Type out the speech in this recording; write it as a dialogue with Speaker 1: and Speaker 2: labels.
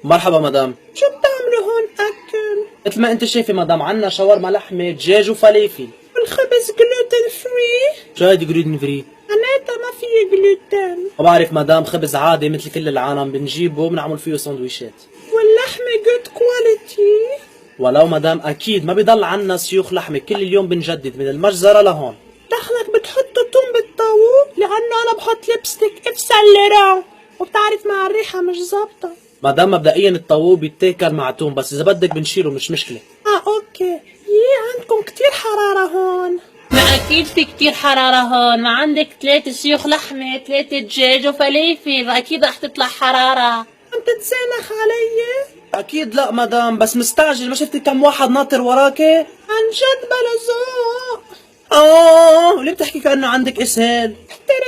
Speaker 1: مرحبا مدام.
Speaker 2: شو بتعملوا هون أكل؟
Speaker 1: مثل ما انت شايفه مدام، عنا شاورما لحمه دجاج وفلافل.
Speaker 2: والخبز جلوتين فري؟
Speaker 1: شو هيدي جلوتين فري؟
Speaker 2: معناتها ما فيه جلوتين.
Speaker 1: ما بعرف مدام، خبز عادي مثل كل العالم، بنجيبه بنعمل فيه سندويشات.
Speaker 2: واللحمة جود كواليتي؟
Speaker 1: ولو مدام اكيد ما بضل عنا سيوخ لحمه، كل اليوم بنجدد من المجزره لهون.
Speaker 2: دخلك بتحطوا توم بالطاووق؟ لأنه أنا بحط لبستك افسلرا وبتعرف مع الريحة مش ظابطة.
Speaker 1: مدام مبدئيا الطاووق بيتاكل مع توم، بس اذا بدك بنشيله مش مشكله.
Speaker 2: أوكي. عندكم كتير حرارة هون.
Speaker 3: ما أكيد في كتير حرارة هون، ما عندك 3 سيوخ لحمة 3 دجاج وفلافل، أكيد رح تطلع حرارة.
Speaker 2: عم تتسانخ علي؟
Speaker 1: اكيد لا مدام، بس مستعجل، ما شفتي كم واحد ناطر وراكي؟
Speaker 2: عن جد بلا ذوق.
Speaker 1: وليه بتحكي كأنه عندك اسهال؟
Speaker 2: احترم